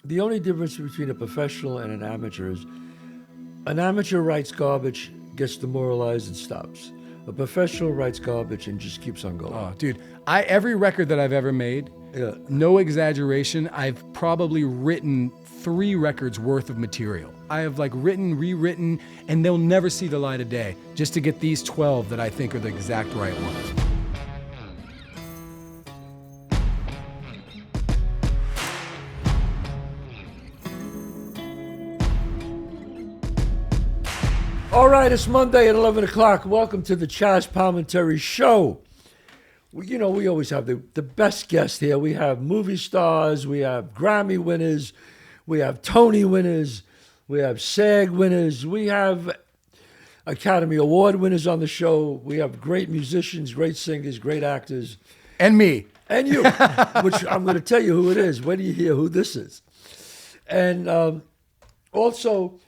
the only difference between a professional and an amateur is an amateur writes garbage, gets demoralized, and stops. A professional writes garbage and just keeps on going. Oh, dude, every record that I've ever made, Yeah. no exaggeration, I've probably written 3 records worth of material. I have like written, rewritten, and they'll never see the light of day just to get these 12 that I think are the exact right ones. All right, it's Monday at 11 o'clock. Welcome to the Chazz Palminteri Show. We always have the best guests here. We have movie stars, we have Grammy winners, we have Tony winners, we have SAG winners, we have Academy Award winners on the show. We have great musicians, great singers, great actors. And me. And you, which I'm going to tell you who it is when you hear who this is. And also,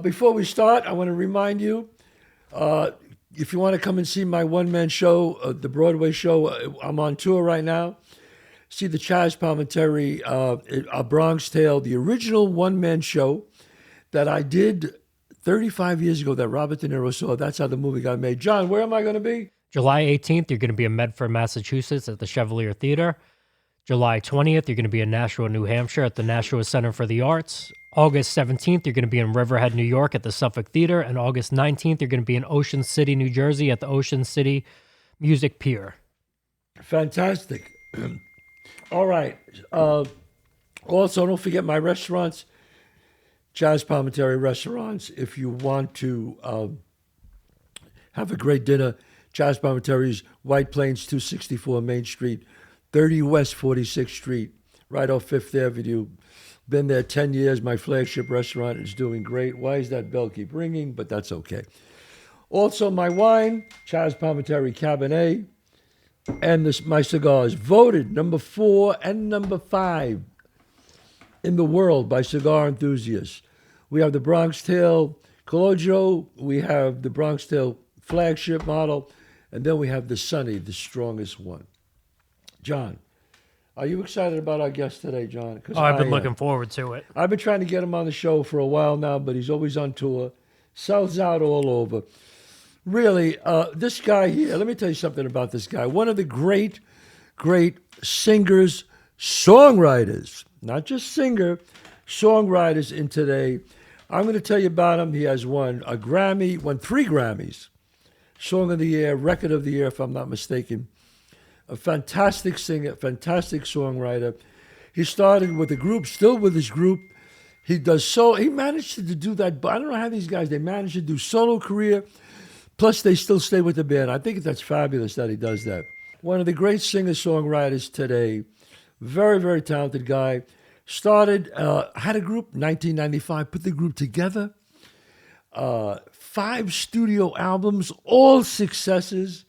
before we start, I want to remind you, if you want to come and see my one-man show, the Broadway show, I'm on tour right now. See the Chazz Palminteri, A Bronx Tale, the original one-man show that I did 35 years ago that Robert De Niro saw. That's how the movie got made. John, where am I going to be? July 18th, you're going to be in Medford, Massachusetts at the Chevalier Theater. July 20th, you're going to be in Nashua, New Hampshire at the Nashua Center for the Arts. August 17th, you're going to be in Riverhead, New York at the Suffolk Theater. And August 19th, you're going to be in Ocean City, New Jersey at the Ocean City Music Pier. Fantastic. All right. Also, don't forget my restaurants, Chazz Palminteri Restaurants. If you want to have a great dinner, Chazz Palminteri's White Plains 264 Main Street, 30 West 46th Street, right off 5th Avenue. Been there 10 years. My flagship restaurant is doing great. Why is that bell keep ringing? But that's okay. Also, my wine, Chazz Palminteri Cabernet, and my cigars, voted number 4 and number 5 in the world by cigar enthusiasts. We have the Bronx Tale Cologio, we have the Bronx Tale flagship model, and then we have the Sunny, the strongest one. John, are you excited about our guest today, John? I've been looking forward to it. I've been trying to get him on the show for a while now, but he's always on tour, sells out all over. Really, this guy here, let me tell you something about this guy. One of the great, great singers, songwriters, not just singer, songwriters in today. I'm going to tell you about him. He has won 3 Grammys, Song of the Year, Record of the Year, if I'm not mistaken. A fantastic singer, fantastic songwriter. He started with a group, still with his group. He managed to do that, but I don't know how these guys, they manage to do solo career, plus they still stay with the band. I think that's fabulous that he does that. One of the great singer-songwriters today, very, very talented guy. Started, had a group, 1995, put the group together. 5 studio albums, all successes.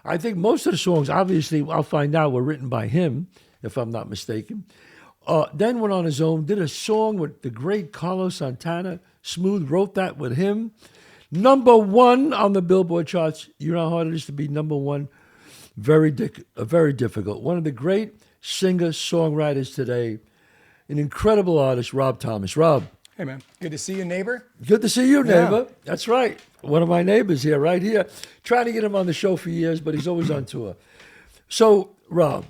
I think most of the songs, obviously, I'll find out, were written by him, if I'm not mistaken. Then went on his own, did a song with the great Carlos Santana. Smooth wrote that with him. Number 1 on the Billboard charts. You know how hard it is to be number 1? Very difficult. One of the great singer-songwriters today. An incredible artist, Rob Thomas. Rob. Hey, man. Good to see you, neighbor. Good to see you, neighbor. Yeah. That's right. One of my neighbors here, right here. Trying to get him on the show for years, but he's always on tour. So, Rob,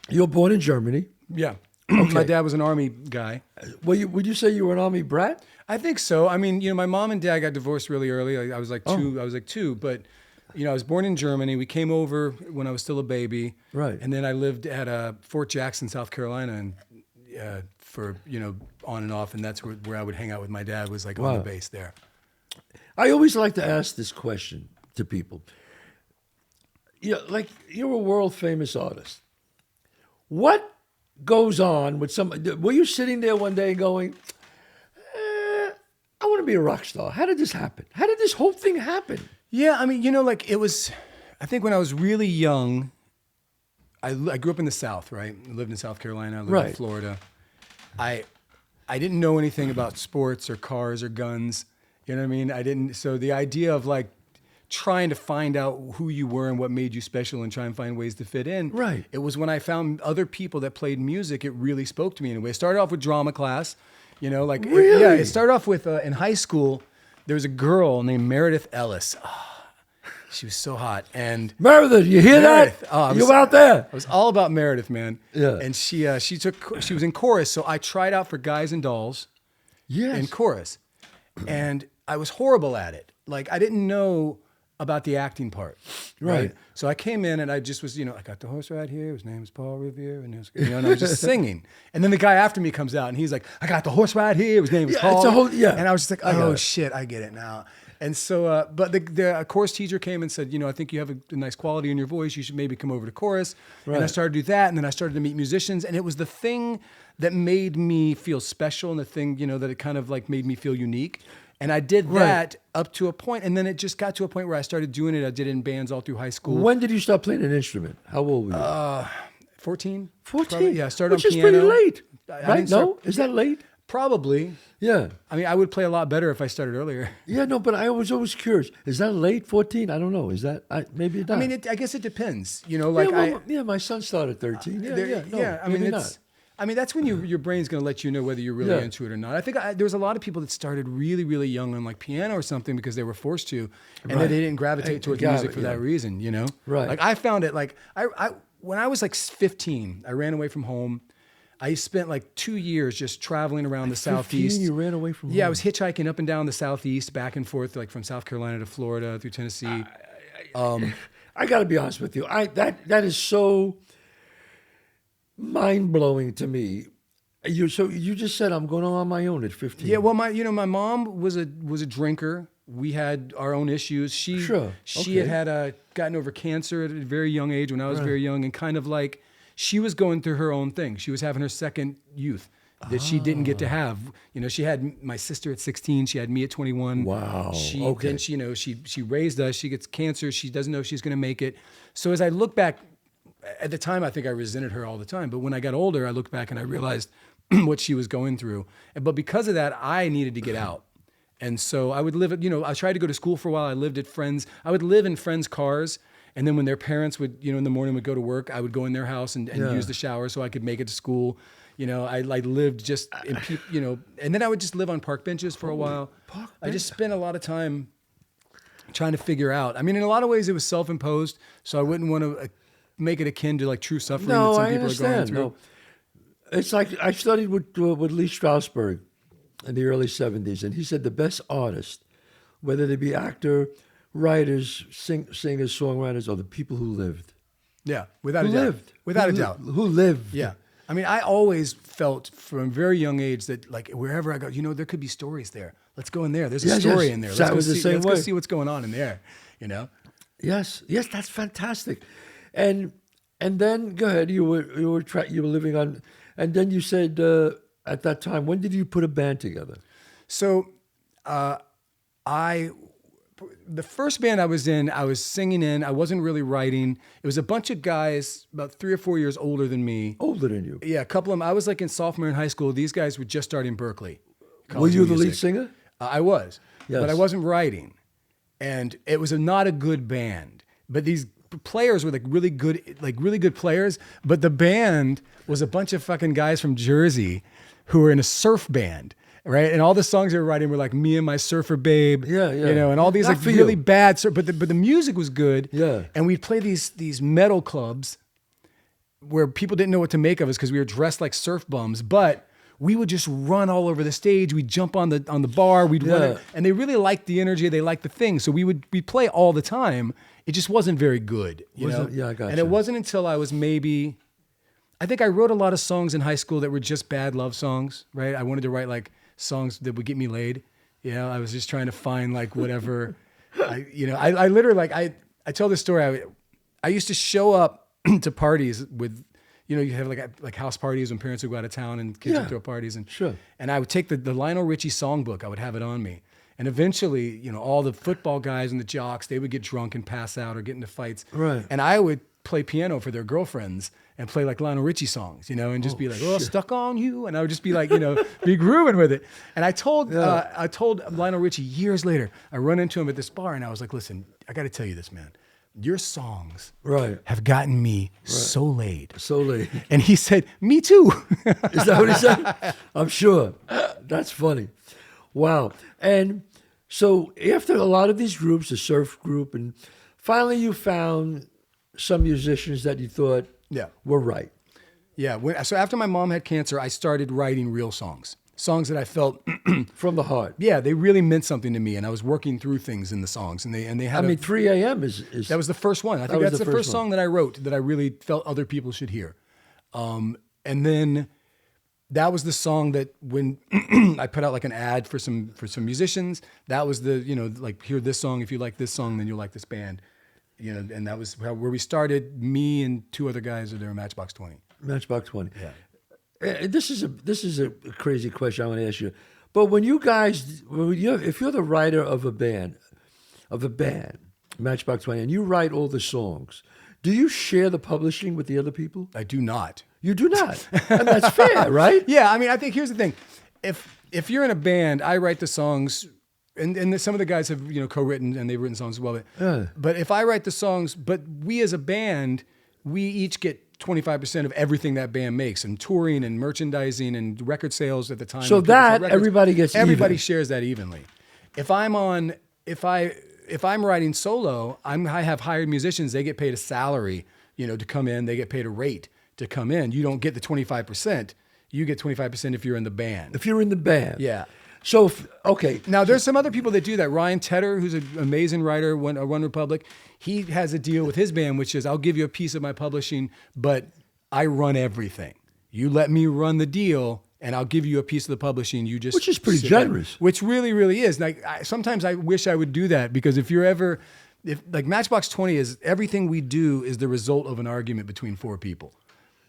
you were born in Germany. Yeah. Okay. My dad was an Army guy. Would you say you were an Army brat? I think so. I mean, my mom and dad got divorced really early. I was like 2. I was like 2, but I was born in Germany. We came over when I was still a baby. Right. And then I lived at Fort Jackson, South Carolina, and for on and off, and that's where I would hang out with my dad, was like on the base there. I always like to ask this question to people. Like, you're a world famous artist. What goes on with were you sitting there one day going, I want to be a rock star? How did this happen? How did this whole thing happen? Yeah, I mean, it was, I think when I was really young, I grew up in the South, right? I lived in South Carolina, I lived in Florida. I didn't know anything about sports or cars or guns. You know what I mean? So the idea of like trying to find out who you were and what made you special and try and find ways to fit in. Right. It was when I found other people that played music, it really spoke to me in a way. It started off with drama class, like Really? it started off with in high school. There was a girl named Meredith Ellis. Oh, she was so hot. And Meredith, you hear Meredith. that? You out there? I was all about Meredith, man. Yeah. And she was in chorus, so I tried out for Guys and Dolls Yes. in chorus, and I was horrible at it. Like I didn't know about the acting part, Right. So I came in and I just was, I got the horse right here. His name is Paul Revere, and, and I was just singing. And then the guy after me comes out and he's like, I got the horse right here. His name is Paul. And I was just like, oh shit, I get it now. And so, but the chorus teacher came and said, I think you have a nice quality in your voice. You should maybe come over to chorus. Right. And I started to do that. And then I started to meet musicians. And it was the thing that made me feel special and the thing, that it kind of like made me feel unique. And I did that up to a point. And then it just got to a point where I started doing it. I did it in bands all through high school. When did you start playing an instrument? How old were you? 14. 14? Probably. Yeah, I started Which on piano. is pretty late, I right? didn't start- No? Is that late? Probably. Yeah. I mean, I would play a lot better if I started earlier. Yeah, no, but I was always curious. Is that late, 14? I don't know. Is that, maybe it does. I mean, I guess it depends. My son started 13. I mean, that's when your brain's going to let you know whether you're really into it or not. I think there was a lot of people that started really, really young on like piano or something because they were forced to, and then they didn't gravitate towards music for that reason, Right. Like I found it like, when I was like 15, I ran away from home. I spent like 2 years just traveling around the Southeast. You ran away from home? Yeah, I was hitchhiking up and down the Southeast, back and forth, like from South Carolina to Florida through Tennessee. I got to be honest with you. That is so mind-blowing to me. You just said I'm going on my own at 15. Yeah, well, my mom was a drinker. We had our own issues. She had gotten over cancer at a very young age when I was very young, and kind of like she was going through her own thing. She was having her second youth that she didn't get to have. She had my sister at 16. She had me at 21. Wow. Then she raised us. She gets cancer. She doesn't know if she's going to make it. So as I look back, at the time, I think I resented her all the time. But when I got older, I looked back and I realized what she was going through. But because of that, I needed to get out. And so I would live at, I tried to go to school for a while. I lived at friends. I would live in friends' cars. And then when their parents would, in the morning would go to work, I would go in their house and use the shower so I could make it to school. I lived just in, and then I would just live on park benches for a while. I just spent a lot of time trying to figure out. I mean, in a lot of ways, it was self-imposed. So I wouldn't want to make it akin to like true suffering that some people are going through. No, it's like I studied with Lee Strasberg in the early 70s, and he said the best artists, whether they be actor, writers, singers, songwriters, or the people who lived. Yeah, without a doubt. Who lived. Yeah. I mean, I always felt from a very young age that like wherever I go, there could be stories there. Let's go in there. There's a story in there. Let's go see what's going on in there, Yes, that's fantastic. And then go ahead. You were living on, and then you said at that time, when did you put a band together? So, the first band I was in, I was singing in. I wasn't really writing. It was a bunch of guys about 3 or 4 years older than me. Older than you? Yeah, a couple of them. I was like in sophomore in high school. These guys were just starting Berkeley. Were you the lead singer? I was, yes. But I wasn't writing, and it was not a good band. But these players were like really good players. But the band was a bunch of fucking guys from Jersey who were in a surf band. Right, and all the songs they were writing were like "Me and My Surfer Babe," and all these like really bad. But the music was good. Yeah, and we'd play these metal clubs where people didn't know what to make of us because we were dressed like surf bums. But we would just run all over the stage. We'd jump on the bar. We'd run it, and they really liked the energy. They liked the thing. So we'd play all the time. It just wasn't very good, you know. Yeah, I got you. And it wasn't until I was maybe, I think I wrote a lot of songs in high school that were just bad love songs. Right, I wanted to write like songs that would get me laid. I was just trying to find like whatever, I literally like, I tell this story. I used to show up to parties with, you have like house parties when parents would go out of town and kids would throw parties and I would take the Lionel Richie songbook. I would have it on me. And eventually, all the football guys and the jocks, they would get drunk and pass out or get into fights. Right. And I would play piano for their girlfriends and play like Lionel Richie songs, and just be like, "Oh, stuck on you," and I would just be like, be grooving with it. And I told Lionel Richie years later, I run into him at this bar, and I was like, "Listen, I got to tell you this, man. Your songs Right. have gotten me so laid. So late. And he said, me too. Is that what he said? I'm sure. That's funny. Wow. And so after a lot of these groups, the surf group, and finally you found some musicians that you thought Yeah. were right. Yeah. So after my mom had cancer, I started writing real songs that I felt, From the heart. yeah, they really meant something to me. And I was working through things in the songs. And they had I mean, 3 a.m. is that was the first one. I think was that's the the first first one. song that I wrote that I really felt other people should hear. And then that was the song that when I put out like an ad for some musicians, that was the, like, hear this song. If you like this song, then you'll like this band. And that was where we started, me and two other guys that are Matchbox 20. Matchbox 20. Yeah. This is a crazy question I want to ask you. But when you guys, if you're the writer of a band, Matchbox 20, and you write all the songs, do you share the publishing with the other people? I do not. You do not. And that's fair, right? Yeah, I mean, I think here's the thing. If you're in a band, I write the songs, and some of the guys have co-written and they've written songs as well. Yeah. But if I write the songs, but we as a band, we each get 25% of everything that band makes, and touring and merchandising and record sales at the time. So when people sell that records, everybody gets everybody even. shares that evenly. If I'm writing solo, I have hired musicians. They get paid a salary, to come in. They get paid a rate to come in. You don't get the 25%. You get 25% if you're in the band. If you're in the band. Yeah. So, okay. Now, there's some other people that do that. Ryan Tedder, who's an amazing writer, One Republic, he has a deal with his band, which is I'll give you a piece of my publishing, but I run everything. You let me run the deal, and I'll give you a piece of the publishing. You just Which is pretty sit there. generous. Which really, really is. Like sometimes I wish I would do that, because if like Matchbox 20 is everything we do is the result of an argument between four people,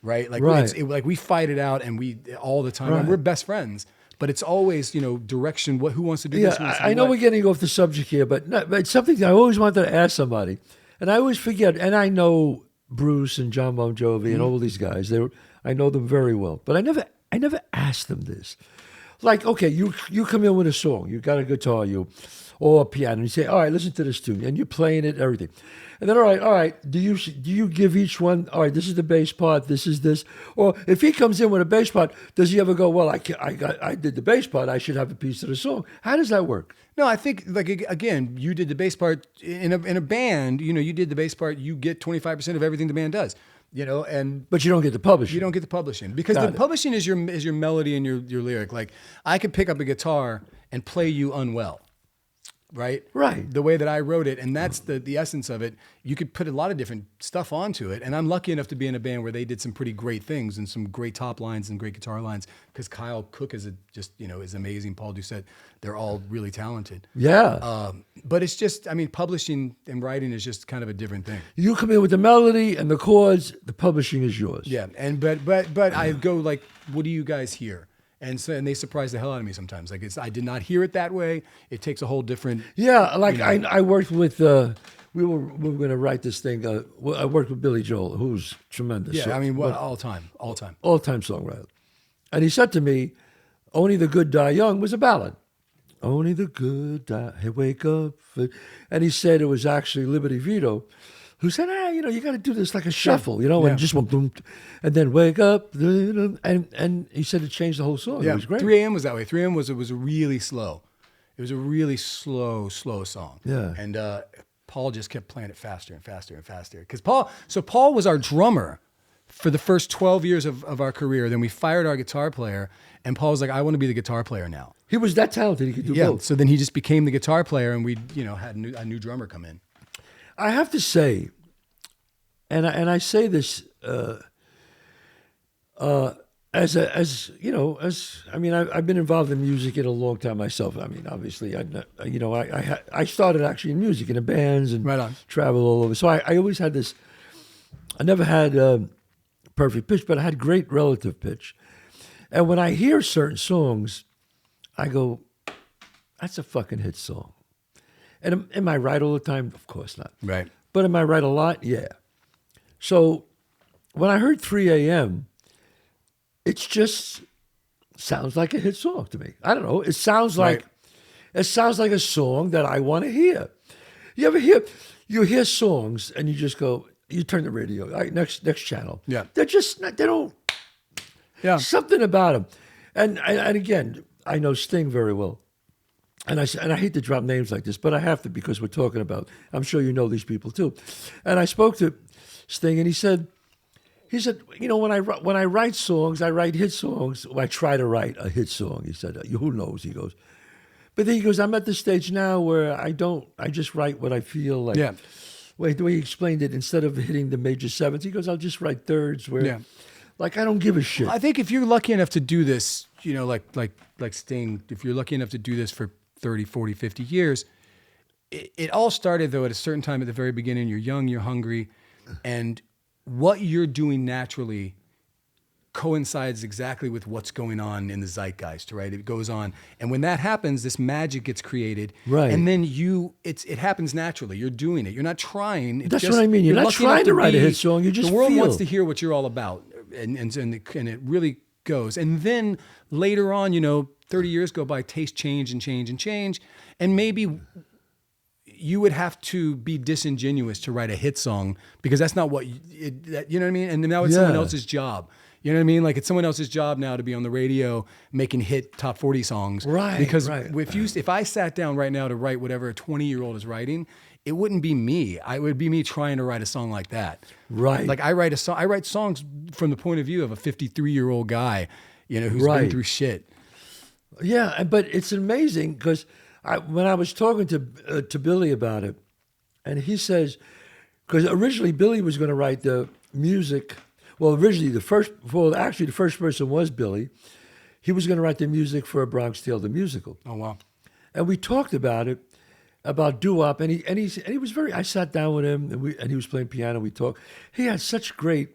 right? Like Right. like we fight it out, and we all the time. Right. And we're best friends. But it's always, direction. Who wants to do this? Who wants to I do know what? we're getting off the subject here, but it's something that I always wanted to ask somebody, and I always forget. And I know Bruce and John Bon Jovi and all these guys. I know them very well, but I never asked them this. Like, okay, you come in with a song, you got a guitar, or a piano, and you say, all right, listen to this tune, and you're playing it, everything. And then, all right, do you give each one, all right, this is the bass part, this is this? Or if he comes in with a bass part, does he ever go, well, I did the bass part, I should have a piece of the song? How does that work? No, I think, like, again, you did the bass part in a band. You did the bass part. You get 25% of everything the band does. And But you don't get the publishing. you don't get the publishing, because Got the it. publishing is your melody and your lyric. Like, I could pick up a guitar and play you unwell. Right? Right. The way that I wrote it, and that's the essence of it. You could put a lot of different stuff onto it, and I'm lucky enough to be in a band where they did some pretty great things and some great top lines and great guitar lines, because Kyle Cook is is amazing. Paul Doucette, they're all really talented. Yeah. But it's just, publishing and writing is just kind of a different thing. You come in with the melody and the chords, the publishing is yours. Yeah, and but I go like, what do you guys hear? And they surprise the hell out of me sometimes. Like, I did not hear it that way. It takes a whole different. Yeah, like I worked with, we were going to write this thing. I worked with Billy Joel, who's tremendous. Yeah, all time. All-time songwriter. And he said to me, Only the Good Die Young was a ballad. Only the good die, hey, wake up. And he said it was actually Liberty Vito, who said, you got to do this like a shuffle, Yeah. and just went boom, and then wake up, and he said it changed the whole song. Yeah, It was great. 3 a.m. was that way. 3 a.m. was really slow. It was a really slow song. Yeah. And Paul just kept playing it faster and faster and faster. Because Paul was our drummer for the first 12 years of our career. Then we fired our guitar player, and Paul was like, I want to be the guitar player now. He was that talented. He could do both. So then he just became the guitar player, and we had a new drummer come in. I have to say, and I say this I've been involved in music in a long time myself. I mean, obviously, I started actually in music in the bands and Right on. traveled all over. So I always had this. I never had perfect pitch, but I had great relative pitch. And when I hear certain songs, I go, "That's a fucking hit song." And am I right all the time? Of course not. Right. But am I right a lot? Yeah. So when I heard 3 a.m., it just sounds like a hit song to me. I don't know. It sounds like a song that I want to hear. You ever hear songs and you just go, you turn the radio, all right, next channel. Yeah. They're just not, they don't, Yeah. something about them. And again, I know Sting very well. And I hate to drop names like this, but I have to because we're talking about, I'm sure you know these people too. And I spoke to Sting and he said, you know, when I write songs, I write hit songs. I try to write a hit song. He said, who knows? He goes, but then he goes, I'm at the stage now where I just write what I feel like. Yeah. Wait, the way he explained it, instead of hitting the major sevenths, he goes, I'll just write thirds where, like, I don't give a shit. I think if you're lucky enough to do this, you know, like Sting, if you're lucky enough to do this for 30, 40, 50 years, it all started, though, at a certain time at the very beginning. You're young, you're hungry, and what you're doing naturally coincides exactly with what's going on in the zeitgeist, right? It goes on. And when that happens, this magic gets created. Right. And then it happens naturally. You're doing it. You're not trying. It's That's just, what I mean. You're not lucky enough trying to write a hit song. You just the world feel. wants to hear what you're all about. And it really goes. And then later on, you know, 30 years go by, tastes change and change and change. And maybe you would have to be disingenuous to write a hit song because that's not what, you know what I mean? And now it's someone else's job. You know what I mean? Like it's someone else's job now to be on the radio making hit top 40 songs. Right. Because if I sat down right now to write whatever a 20-year-old is writing, it wouldn't be me. It would be me trying to write a song like that. Right. Like I write songs from the point of view of a 53-year-old guy, you know, who's been through shit. Yeah, but it's amazing because when I was talking to Billy about it, and he says, because originally Billy was going to write the music. Well, originally the first person was Billy. He was going to write the music for A Bronx Tale, the musical. Oh wow! And we talked about it, about doo-wop, and he was very. I sat down with him, and he was playing piano. We talked. He had such great.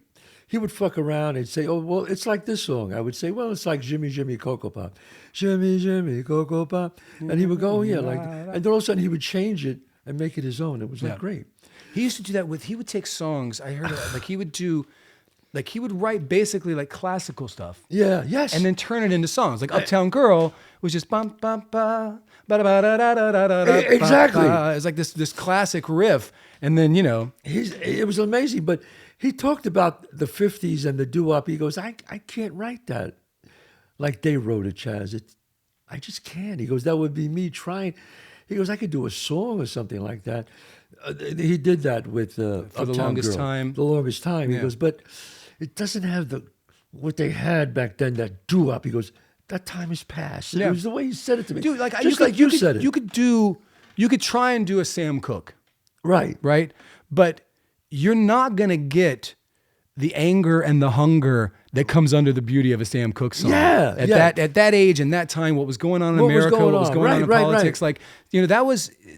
He would fuck around and say, "Oh, well, it's like this song." I would say, "Well, it's like Jimmy, Jimmy, Cocoa Pop, Jimmy, Jimmy, Cocoa Pop," and he would go, "Oh, yeah," like, and then all of a sudden he would change it and make it his own. It was like great. He used to do that he would take songs. I heard like he would write basically like classical stuff. Yeah, yes. And then turn it into songs. Like Uptown Girl was just bum bum ba ba da ba da da da da da. Exactly. It's like this classic riff, and then it was amazing. But he talked about the 50s and the doo-wop. He goes, I can't write that like they wrote it, Chazz. I just can't. He goes, that would be me trying. He goes, I could do a song or something like that. He did that with for Uptown the longest Girl. time. The longest time. He Yeah. goes, but it doesn't have what they had back then, that doo-wop. He goes, that time has passed. Yeah. It was the way he said it to me. Dude, like just like you said it. You could try and do a Sam Cooke, right. but you're not gonna get the anger and the hunger that comes under the beauty of a Sam Cooke song. Yeah, At that age and that time, what was going on in America, what was going on in politics, like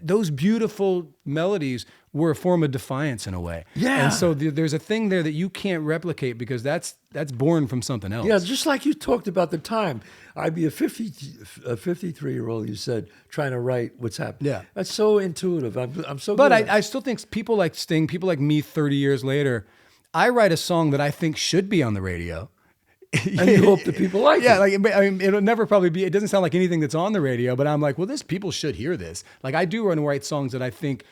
those beautiful melodies were a form of defiance in a way. Yeah. And so there's a thing there that you can't replicate because that's born from something else. Yeah, just like you talked about the time. I'd be a 53-year-old, you said, trying to write what's happening. Yeah. That's so intuitive. I'm so But good. I still think people like Sting, people like me 30 years later, I write a song that I think should be on the radio. And you hope that people like it. Yeah, like I mean, it'll never probably be. It doesn't sound like anything that's on the radio, but I'm like, well, people should hear this. Like I do write songs that I think,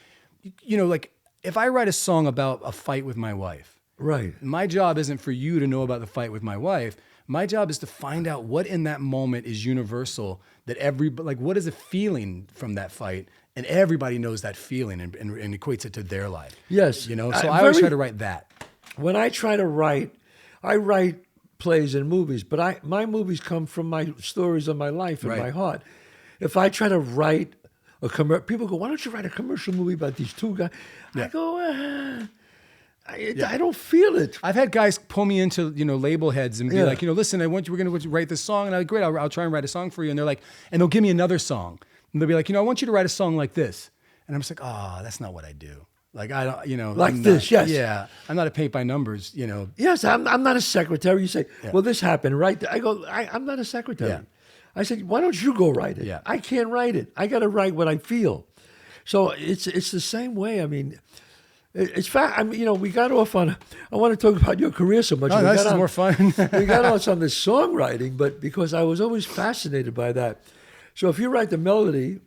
like if I write a song about a fight with my wife, Right. my job isn't for you to know about the fight with my wife. My job is to find out what in that moment is universal. What is a feeling from that fight, and everybody knows that feeling and equates it to their life. Yes. So I always try to write that. When I try to write, I write plays and movies, but my movies come from my stories of my life and my heart. If I try to write a commercial, people go, why don't you write a commercial movie about these two guys? I go, I don't feel it. I've had guys pull me into, label weeds and be like, listen, we're going to write this song. And I'm like, great, I'll try and write a song for you. And they're like, and they'll give me another song. And they'll be like, I want you to write a song like this. And I'm just like, that's not what I do. Like, I don't, Like I'm this, not, yes. Yeah. I'm not a paint by numbers, Yes, I'm not a secretary. You say, well, this happened, right? I go, I'm not a secretary. Yeah. I said, why don't you go write it? Yeah. I can't write it. I got to write what I feel. So it's the same way. I mean, it's fact. I mean, we got off on. I want to talk about your career so much. Oh, this is more fun. We got off on the songwriting, but because I was always fascinated by that. So if you write the melody,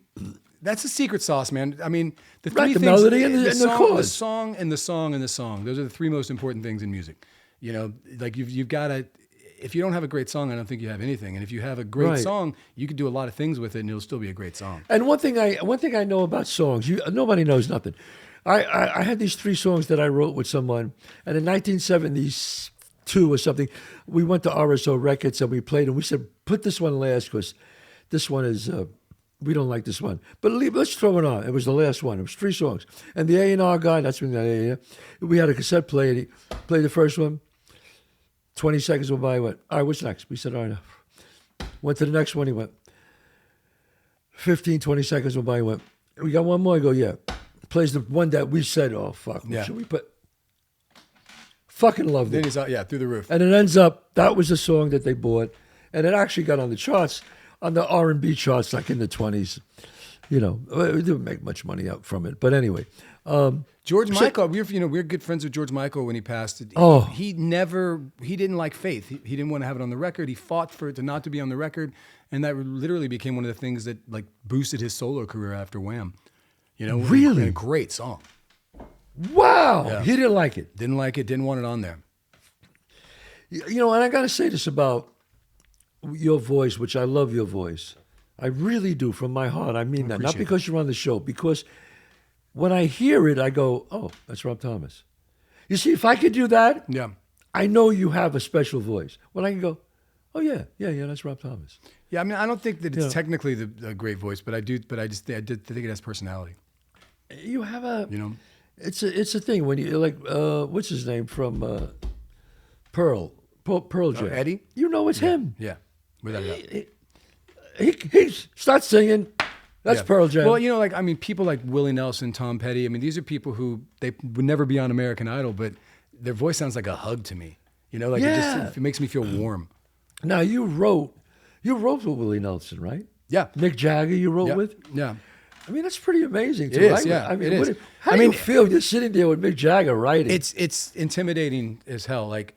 That's the secret sauce, man. I mean, the Right, three the things, melody and the song, chords. the song, and the song, and the song. Those are the three most important things in music. You know, like you've got to. If you don't have a great song, I don't think you have anything. And if you have a great Right. song, you can do a lot of things with it, and it'll still be a great song. And one thing I know about songs, nobody knows nothing. I had these 3 songs that I wrote with someone, and in 1972 or something, we went to RSO Records and we played, and we said, put this one last because this one is we don't like this one, but let's throw it on. It was the last one. It was 3 songs, and the A&R guy, that's when we had a cassette player. And he played the first one. 20 seconds went by. He went, all right, what's next? We said, all right. Went to the next one. He went. 15, 20 seconds went by. He went, we got one more. I go, yeah. Plays the one that we said, oh, fuck. Yeah. Should we put? Fucking loved Then it. he's out, through the roof. And it ends up, that was the song that they bought. And it actually got on the charts, on the R&B charts, like in the 20s. You know, we didn't make much money out from it. But anyway. George Michael, we're good friends with George Michael when he passed. He didn't like Faith. He didn't want to have it on the record. He fought for it to not to be on the record, and that literally became one of the things that like boosted his solo career after Wham. You know, Really? and a great song. Wow. Yeah. He didn't like it. Didn't like it. Didn't want it on there. You know, and I got to say this about your voice, which I love your voice. I really do, from my heart. I mean that. Not appreciate because you're on the show, because when I hear it, I go, oh, that's Rob Thomas. You see, if I could do that, Yeah. I know you have a special voice. When I can go, oh, yeah, that's Rob Thomas. Yeah, I mean, I don't think that it's Yeah. technically the great voice, but I did think it has personality. You have a, You know, it's a thing when you, like, what's his name from Pearl Jam? Eddie? You know it's him. Yeah, without a doubt. He starts singing. That's Yeah. Pearl Jam. Well, you know, like, I mean, people like Willie Nelson, Tom Petty. I mean, these are people who they would never be on American Idol, but their voice sounds like a hug to me. You know, like Yeah. it makes me feel warm. Now you wrote with Willie Nelson, right? Yeah. Mick Jagger, you wrote Yeah. with. Yeah. I mean, that's pretty amazing. To It is, write with. yeah, I mean, it is. How I do mean, you feel? You're sitting there with Mick Jagger writing. It's intimidating as hell. Like,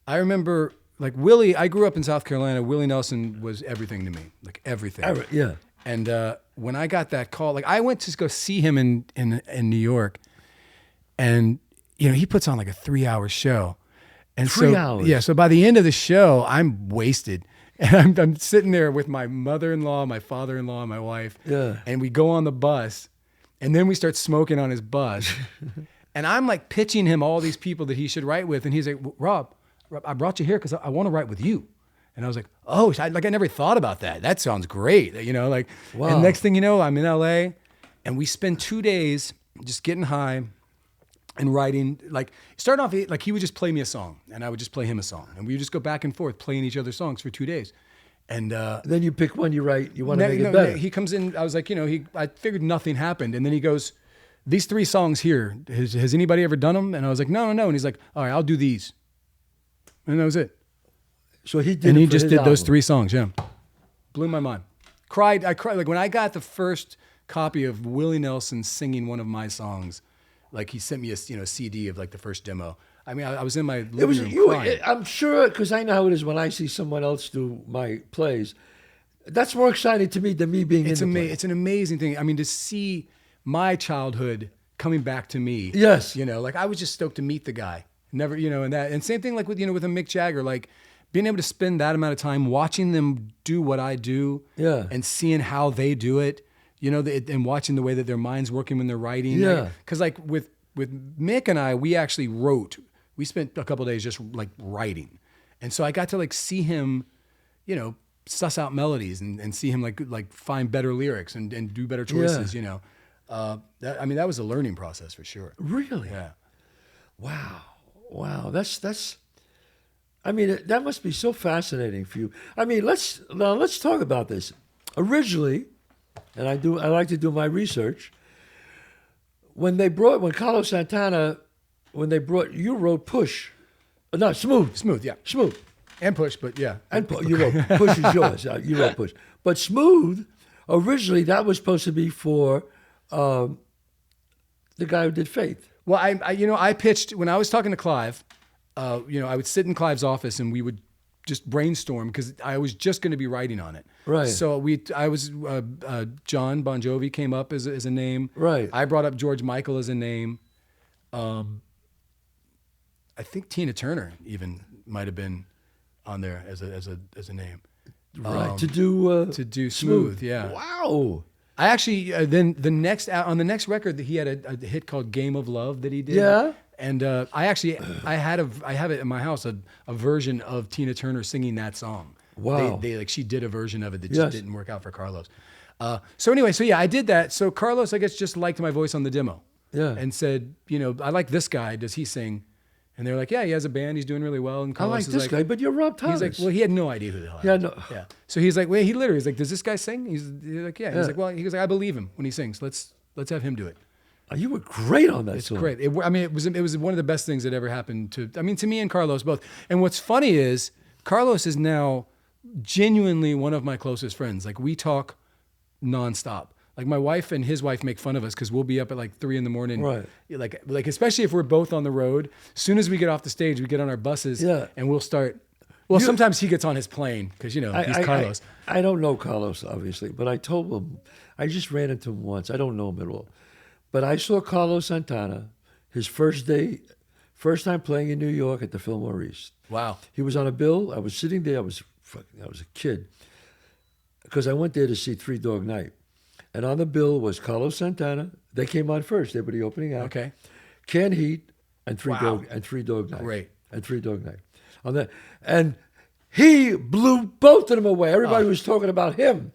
I remember, like, Willie. I grew up in South Carolina. Willie Nelson was everything to me, like everything. Yeah. And when I got that call, like, I went to go see him in New York, and you know, he puts on like a 3-hour show, and 3 so hours? yeah. So by the end of the show, I'm wasted, and I'm sitting there with my mother-in-law, my father-in-law, and my wife. Yeah. And we go on the bus, and then we start smoking on his bus, and I'm like pitching him all these people that he should write with, and he's like, Rob, I brought you here because I want to write with you. And I was like, oh, I never thought about that. That sounds great. You know, like, Wow. And next thing you know, I'm in LA, and we spend 2 days just getting high and writing. Like, starting off, like, he would just play me a song, and I would just play him a song. And we would just go back and forth playing each other's songs for 2 days. And Then you pick one you write. You want to make it better. he comes in, I was like, you know, I figured nothing happened. And then he goes, these 3 songs here, has anybody ever done them? And I was like, no. And he's like, all right, I'll do these. And that was it. So he did. And it he for just his did those album. 3 songs, yeah. Blew my mind. I cried. Like, when I got the first copy of Willie Nelson singing one of my songs, like, he sent me a CD of like the first demo. I mean, I was in my living It was room you. crying. I'm sure, because I know how it is when I see someone else do my plays. That's more exciting to me than me being It's in the play. It's an amazing thing. I mean, to see my childhood coming back to me. Yes. You know, like, I was just stoked to meet the guy. Never, you know, and same thing like with, you know, with a Mick Jagger, like, being able to spend that amount of time watching them do what I do, Yeah. and seeing how they do it, you know, and watching the way that their mind's working when they're writing. Yeah. Because like with Mick and I, we actually wrote. We spent a couple of days just like writing, and so I got to like see him, you know, suss out melodies and see him like find better lyrics and do better choices. Yeah. You know, that was a learning process for sure. Really? Yeah. Wow. That's. I mean, that must be so fascinating for you. I mean, let's talk about this. Originally, and I like to do my research. When Carlos Santana, you wrote Push, no, Smooth, Yeah. Smooth, And Push, but yeah. and you wrote Push is yours. You wrote Push, but Smooth, originally that was supposed to be for the guy who did Faith. Well, I pitched when I was talking to Clive. You know, I would sit in Clive's office and we would just brainstorm because I was just going to be writing on it. Right. So I was John Bon Jovi came up as a name. Right. I brought up George Michael as a name. I think Tina Turner even might have been on there as a name. Right. To do Smooth. Yeah. Wow. I actually then on the next record that he had a hit called Game of Love that he did. Yeah. And I have it in my house a version of Tina Turner singing that song. Wow. They she did a version of it that just didn't work out for Carlos. So anyway, I did that. So Carlos, I guess, just liked my voice on the demo. Yeah. And said, I like this guy. Does he sing? And they're like, yeah, he has a band. He's doing really well. And I Carlos like is this guy, but you're Rob Thomas. He's like, well, he had no idea who the hell I was. no. Yeah. So he's like, he literally is like, does this guy sing? He's like, yeah. He's like, well, he goes like, I believe him when he sings. Let's have him do it. You were great on that It's song. great. It was one of the best things that ever happened to me and Carlos both. And what's funny is Carlos is now genuinely one of my closest friends. Like we talk nonstop. Like my wife and his wife make fun of us because we'll be up at like 3 a.m. Right. Like especially if we're both on the road. As soon as we get off the stage, we get on our buses and we'll start. Well, sometimes he gets on his plane because he's Carlos. I don't know Carlos obviously, but I told him I just ran into him once. I don't know him at all, but I saw Carlos Santana his first time playing in New York at the Fillmore East. Wow. He was on a bill. I was sitting there. I was a kid because I went there to see Three Dog Night. And on the bill was Carlos Santana. They came on first. They were the opening act. Okay. Can Heat and Three Dog Night. Great. And Three Dog Night. On that, and he blew both of them away. Everybody was talking about him,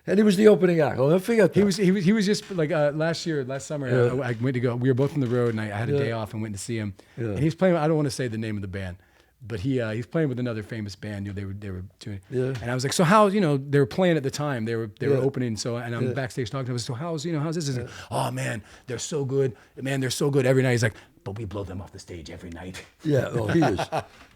and he was the opening act. I'll never forget that. He was just like last summer. I went to go. We were both on the road, and I had a day off and went to see him. Yeah. And he's playing. I don't want to say the name of the band. But he's playing with another famous band. They were doing. Yeah. And I was like, so how they were playing at the time. They were opening. So and I'm backstage talking to him. So how's this? He's like, oh man, they're so good. Man, they're so good every night. He's like, but we blow them off the stage every night. Yeah. Oh, he is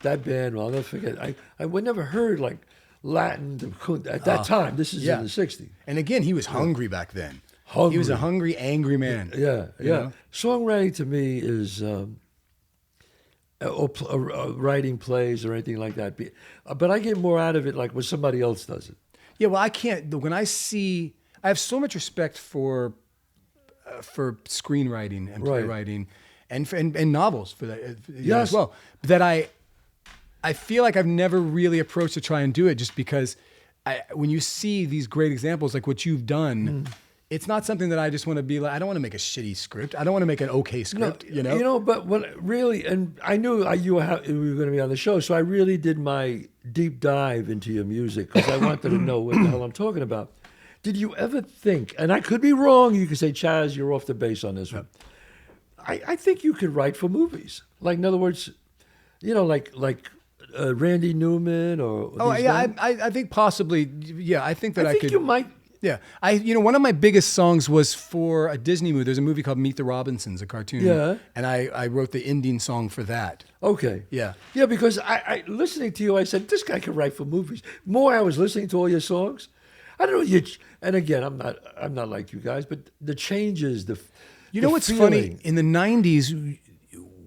that band. Well, I'll never forget. I would never heard like Latin at that time. This is in the '60s. And again, he was hungry back then. Hungry. He was a hungry, angry man. Yeah. You know? Songwriting to me is. Writing plays or anything like that. But I get more out of it like when somebody else does it. Yeah, well, I can't. When I have so much respect for screenwriting and playwriting and novels for that as well. That I feel like I've never really approached to try and do it just because when you see these great examples like what you've done, it's not something that I just want to be like, I don't want to make a shitty script. I don't want to make an okay script, But when really, and I knew you were going to be on the show, so I really did my deep dive into your music because I wanted to know what the hell I'm talking about. Did you ever think, and I could be wrong, you could say, Chazz, you're off the base on this one. I think you could write for movies. Like, in other words, like Randy Newman or... Oh, yeah, I think possibly, I think that I could... you might... Yeah, one of my biggest songs was for a Disney movie. There's a movie called Meet the Robinsons, a cartoon. Yeah. And I wrote the ending song for that. Okay. Yeah. Yeah, because I listening to you, I said, this guy can write for movies. More I was listening to all your songs. I don't know, and again, I'm not like you guys, but the changes, You know what's feeling. funny? In the 90s,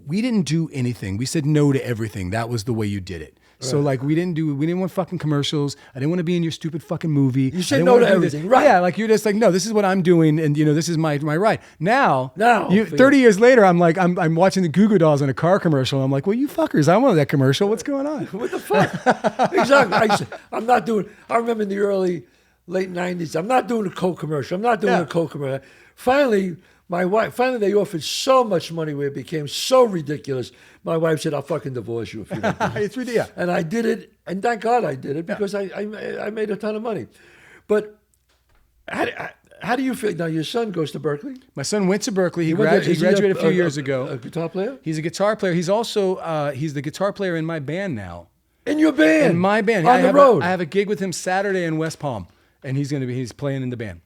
we didn't do anything. We said no to everything. That was the way you did it. So like we didn't want fucking commercials. I didn't want to be in your stupid fucking movie. You said no to everything, right? Yeah, like you're just like, no, this is what I'm doing, and this is my right. Now 30 forget. years later, I'm like, I'm watching the Goo Goo Dolls in a car commercial. I'm like, well, you fuckers, I wanted that commercial. What's going on? What the fuck? Exactly. I'm not doing. I remember in the late '90s. I'm not doing a Coke commercial. I'm not doing a Coke commercial. Finally. My wife, they offered so much money where it became so ridiculous. My wife said, I'll fucking divorce you if you don't do it. It's ridiculous. And I did it, and thank God I did it because I made a ton of money. But how do you feel? Now, your son goes to Berkeley? My son went to Berkeley. He graduated a few years ago. A guitar player? He's a guitar player. He's also, he's the guitar player in my band now. In your band? In my band. On the road? I have a gig with him Saturday in West Palm, and he's playing in the band.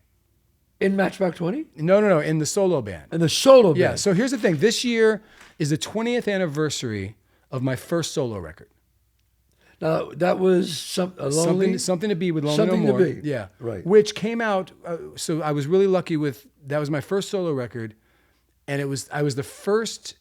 In Matchbox 20? No, in the solo band. In the solo band? Yeah, so here's the thing. This year is the 20th anniversary of my first solo record. Now, that was Something to Be with Lonely Something No More. to Be. Yeah. Right. Which came out, so I was really lucky that was my first solo record, and I was the first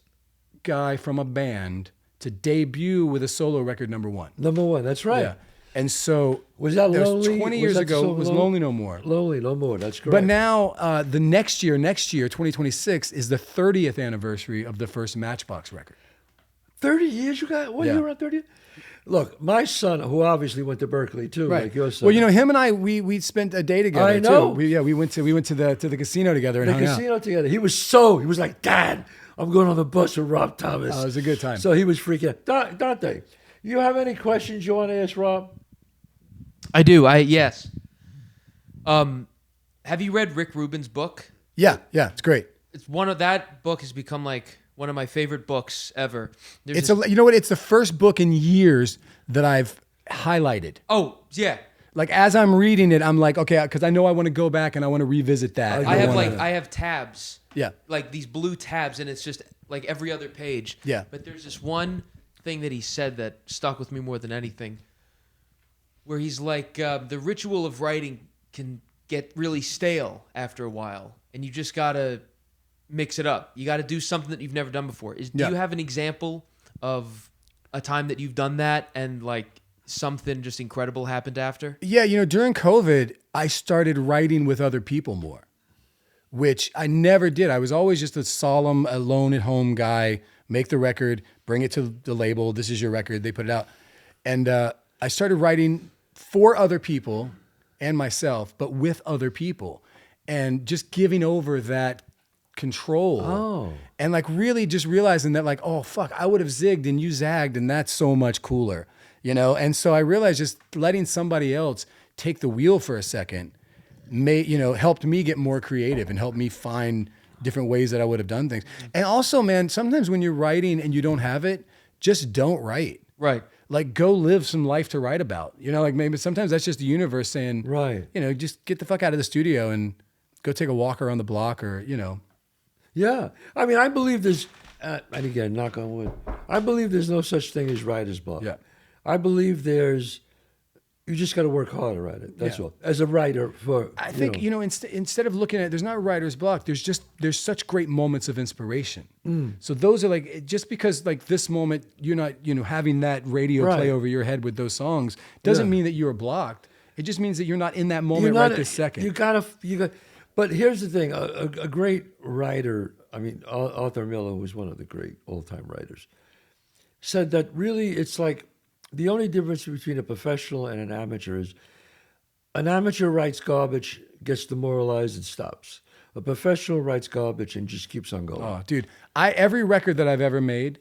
guy from a band to debut with a solo record #1. #1, that's right. Yeah. And so Was that was Lonely? 20 Was years that ago, so it was long? Lonely No More. Lonely No More. That's correct. But now, the next year, 2026, is the 30th anniversary of the first Matchbox record. 30 years you got? What, Yeah. you were around 30? Look, my son, who obviously went to Berkeley too, like your son. Well, you know, him and I, we spent a day together. I know. Too. We went to the casino together and the hung out. casino together. He was like, Dad, I'm going on the bus with Rob Thomas. Oh, it was a good time. So he was freaking out. Dante, you have any questions you want to ask Rob? I do. Yes. Have you read Rick Rubin's book? Yeah, it's great. It's that book has become like one of my favorite books ever. You know what? It's the first book in years that I've highlighted. Oh, yeah. Like as I'm reading it, I'm like, okay, because I know I want to go back and I want to revisit that. I have tabs. Yeah. Like these blue tabs, and it's just like every other page. Yeah. But there's this one thing that he said that stuck with me more than anything, where he's like, the ritual of writing can get really stale after a while, and you just gotta mix it up. You got to do something that you've never done before. Do you have an example of a time that you've done that and like something just incredible happened after? Yeah, you know, during COVID, I started writing with other people more, which I never did. I was always just a solemn, alone at home guy, make the record, bring it to the label. This is your record. They put it out. And I started writing for other people and myself, but with other people, and just giving over that control. Oh. And like really just realizing that like, oh fuck, I would have zigged and you zagged, and that's so much cooler, you know? And so I realized just letting somebody else take the wheel for a second helped me get more creative and helped me find different ways that I would have done things. And also, man, sometimes when you're writing and you don't have it, just don't write. Right. Like go live some life to write about, you know, like maybe sometimes that's just the universe saying, Right. you know, just get the fuck out of the studio and go take a walk around the block, or, you know. Yeah. I mean, I believe there's, and again, knock on wood, I believe there's no such thing as writer's block. Yeah. I believe you just got to work harder at it. That's all. As a writer, I think, instead of looking at, there's not writer's block, there's such great moments of inspiration. So those are like, just because like this moment, you're not, having that radio play over your head with those songs doesn't mean that you're blocked. It just means that you're not in that moment this second. You got. But here's the thing: a great writer. I mean, Arthur Miller, who was one of the great all-time writers, said that really it's like the only difference between a professional and an amateur is an amateur writes garbage, gets demoralized, and stops. A professional writes garbage and just keeps on going. Oh, dude, every record that I've ever made,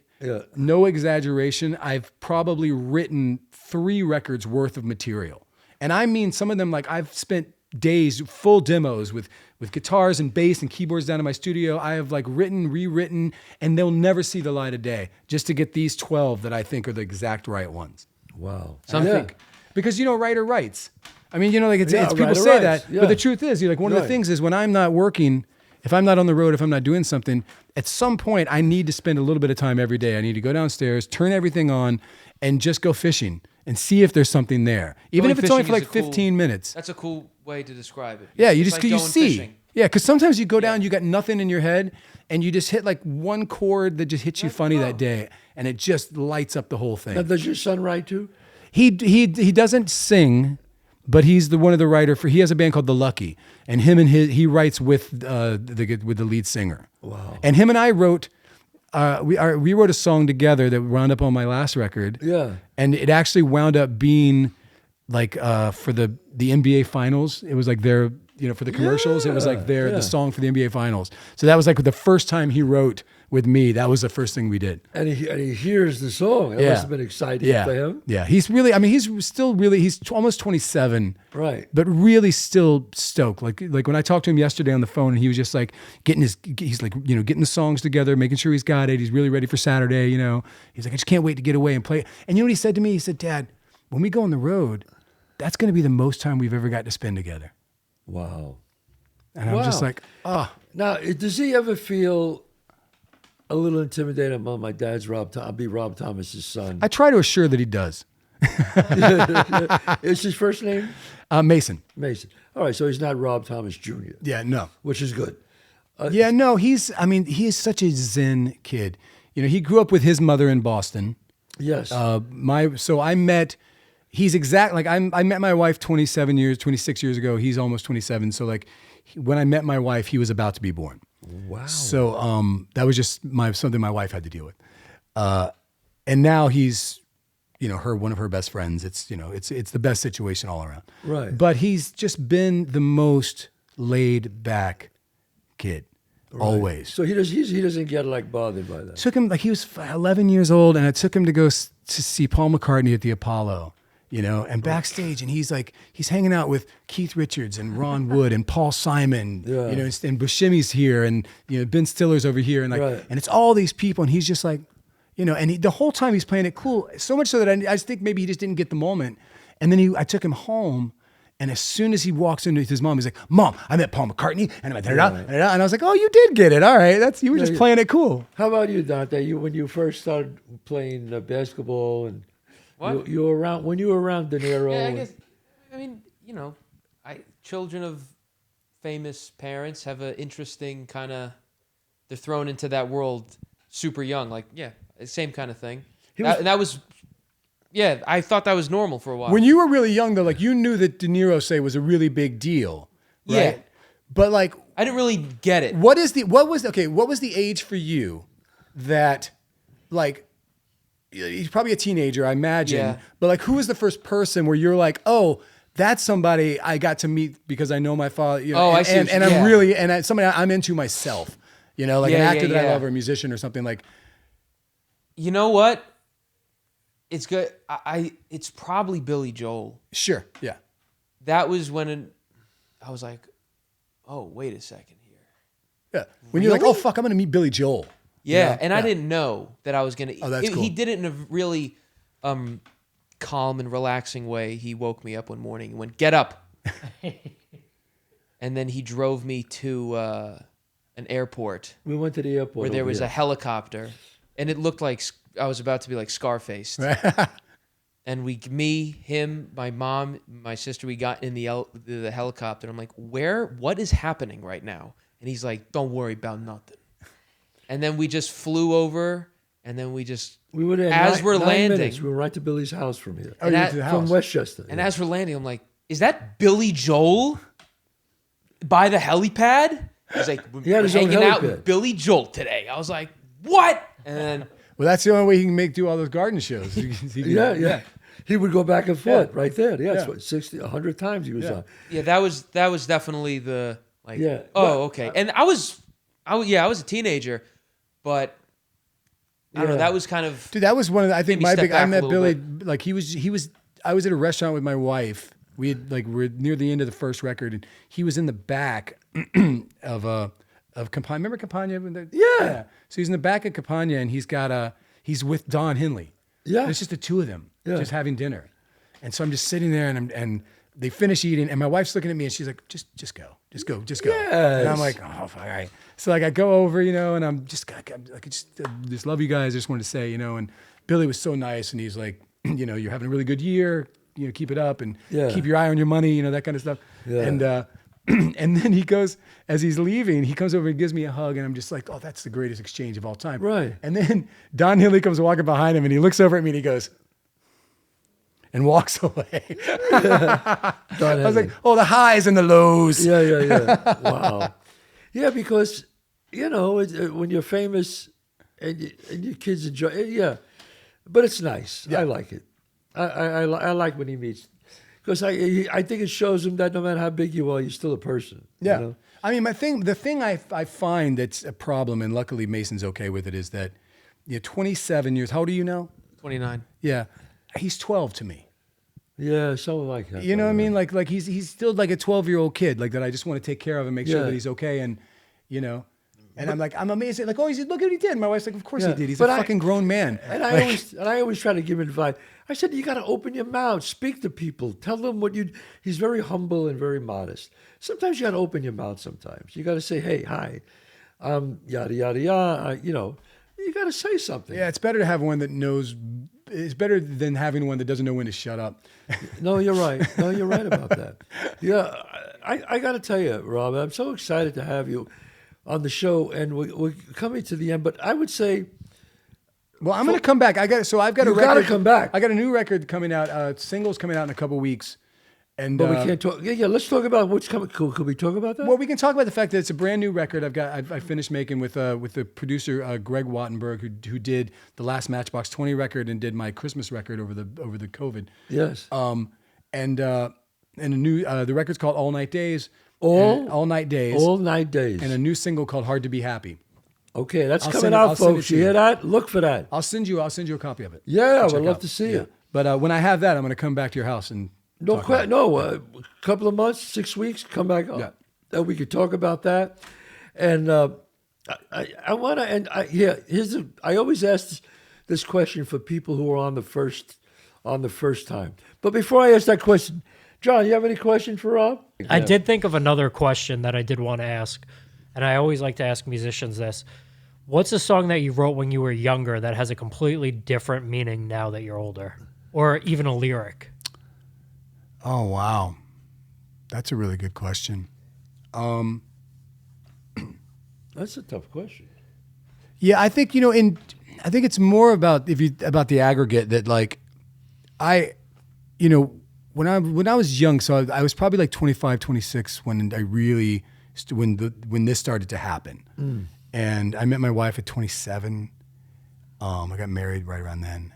no exaggeration, I've probably written 3 records worth of material. And I mean, some of them, like I've spent days, full demos with guitars and bass and keyboards down in my studio. I have like written, rewritten, and they'll never see the light of day just to get these 12 that I think are the exact right ones. Wow. Because, writer writes. I mean, like it's people writer say writes. that, but the truth is, like one of the things is when I'm not working, if I'm not on the road, if I'm not doing something, at some point I need to spend a little bit of time every day. I need to go downstairs, turn everything on, and just go fishing and see if there's something there. Even if it's only for like 15 minutes. That's a cool way to describe it. Yeah, you It's just like you going see. fishing. Yeah, because sometimes you go down, you got nothing in your head, and you just hit like one chord that just hits you funny that day, and it just lights up the whole thing. Now, does your son write too? He doesn't sing, but he's one of the writer for. He has a band called The Lucky, and he writes with the lead singer. Wow. And him and I wrote. We wrote a song together that wound up on my last record. Yeah. And it actually wound up being like for the NBA finals. It was like their, for the commercials, it was like the song for the NBA finals. So that was like the first time he wrote with me. That was the first thing we did. And he hears the song. It must have been exciting for him. Yeah. He's really, he's almost 27. Right. But really still stoked. Like when I talked to him yesterday on the phone, and he was just like getting the songs together, making sure he's got it. He's really ready for Saturday, He's like, I just can't wait to get away and play. And you know what he said to me? He said, Dad, when we go on the road, that's going to be the most time we've ever got to spend together. Wow. And I'm just like, oh. Now, does he ever feel a little intimidated? Well, my dad's I'll be Rob Thomas's son. I try to assure that he does. Is his first name? Mason. Mason. All right, so he's not Rob Thomas Jr. Yeah, no. Which is good. He is such a zen kid. He grew up with his mother in Boston. Yes. he's like I met my wife 26 years ago. He's almost 27. So like when I met my wife, he was about to be born. Wow. So that was just something my wife had to deal with. And now he's, one of her best friends. It's the best situation all around. Right. But he's just been the most laid back kid. Right. Always. So he doesn't get like bothered by that. Took him he was 11 years old, and I took him to go to see Paul McCartney at the Apollo, and backstage, and he's hanging out with Keith Richards and Ron Wood and Paul Simon, and Buscemi's here, and Ben Stiller's over here, and and it's all these people, and he's just like, and the whole time he's playing it cool, so much so that I think maybe he just didn't get the moment, and then I took him home. And as soon as he walks into his mom, he's like, "Mom, I met Paul McCartney," and I'm like, and I was like, "Oh, you did get it. All right, you were just playing it cool." How about you, Dante? When you first started playing basketball, and what? you were around when you were around De Niro. Yeah, I guess. I mean, children of famous parents have an interesting kind of. They're thrown into that world super young, same kind of thing. That was. Yeah, I thought that was normal for a while. When you were really young, though, you knew that De Niro, say, was a really big deal, right? Yeah. But I didn't really get it. What was the age for you that, he's probably a teenager, I imagine. Yeah. But who was the first person where you're like, oh, that's somebody I got to meet because I know my father. I see. And I'm really somebody I'm into myself. An actor that I love or a musician or something like. You know what? It's good. It's probably Billy Joel. Sure. Yeah. That was when I was like, oh, wait a second here. Yeah. When you're like, oh fuck, I'm gonna meet Billy Joel. Yeah, I didn't know that I was gonna. Oh, that's cool. He did it in a really calm and relaxing way. He woke me up one morning and went, "Get up," and then he drove me to an airport. We went to the airport where there was a helicopter, and it looked like I was about to be like Scarface. And me, him, my mom, my sister, we got in the helicopter. I'm like, what is happening right now? And he's like, don't worry about nothing. And then we just flew over, and then we were there as we're landing. Minutes. We were right to Billy's house from here. Oh, you went to the house. From Westchester. And as we're landing, I'm like, is that Billy Joel by the helipad? He's like, we're hanging out with Billy Joel today. I was like, what? And then... Well, that's the only way he can do all those garden shows. Yeah. He would go back and forth right there. Yeah, it's 60, 100 times he was on. Yeah, that was definitely the Yeah. Oh, okay. And I was a teenager, but I don't know. That was kind of dude. That was one of the, I think my big. I met Billy. Bit. He was. I was at a restaurant with my wife. We had we're near the end of the first record, and he was in the back of Campagna. Remember Campagna? Yeah. So he's in the back of Campagna, and he's with Don Henley. Yeah. And it's just the two of them, just having dinner. And so I'm just sitting there, and they finish eating, and my wife's looking at me, and she's like, just go. Yes. And I'm like, oh, all right. So I go over, and I'm just just love you guys. I just wanted to say, and Billy was so nice, and he's like, you're having a really good year. Keep it up, and keep your eye on your money, that kind of stuff. Yeah. And then he goes, as he's leaving, he comes over and gives me a hug, and I'm just like, oh, that's the greatest exchange of all time. Right. And then Don Henley comes walking behind him, and he looks over at me, and he goes, and walks away. I was like, oh, the highs and the lows. Yeah. Wow. Yeah, because, when you're famous and your kids enjoy it, yeah. But it's nice. Yeah. I like it. I like when he meets. Because I think it shows him that no matter how big you are, you're still a person. Yeah. I mean, the thing I find that's a problem, and luckily Mason's okay with it, is that 27 years. How old are you now? 29. Yeah. He's 12 to me. Yeah, so like that. You know what I mean? Like he's still like a 12-year-old kid, like that I just want to take care of and make sure that he's okay, and And I'm amazed. Like, oh, he said, look what he did. My wife's like, of course he did. He's a fucking grown man. And I always try to give him advice. I said, you got to open your mouth, speak to people, tell them what you. He's very humble and very modest. Sometimes you got to open your mouth. Sometimes you got to say, hey, hi, yada yada yada. You got to say something. Yeah, it's better to have one that knows. It's better than having one that doesn't know when to shut up. No, you're right. No, you're right about that. Yeah, I got to tell you, Rob, I'm so excited to have you on the show, and we're coming to the end. But I would say Well, I'm going to come back. I've got You a record. gotta come back. I got a new record coming out. Singles coming out in a couple weeks. And But we can't talk. Yeah. Let's talk about what's coming. Could we talk about that? well, we can talk about the fact that it's a brand new record. I finished making with the producer Greg Wattenberg, who did the last Matchbox 20 record and did my Christmas record over the COVID. Yes. And a new the record's called All Night Days. All Night Days. All Night Days. And a new single called Hard to Be Happy. Okay, that's I'll coming send it- out, I'll send it folks. to You you. hear that? Look for that. I'll send you a copy of it. Yeah, Check we'd love out. to see Yeah. it. But when I have that, I'm going to come back to your house and No, talk about it. a couple of months, 6 weeks, come back on. Yeah. Then we could talk about that. And I want to, and I always ask this question for people who are on the first time. But before I ask that question, John, you have any question for Rob? I did think of another question that I did want to ask, and I always like to ask musicians this. What's a song that you wrote when you were younger that has a completely different meaning now that you're older? Or even a lyric? Oh, wow. That's a really good question. That's a tough question. Yeah, I think, I think it's more about about the aggregate that like when I was young, so I was probably like 25, 26 when I really when this started to happen. And I met my wife at 27. I got married right around then.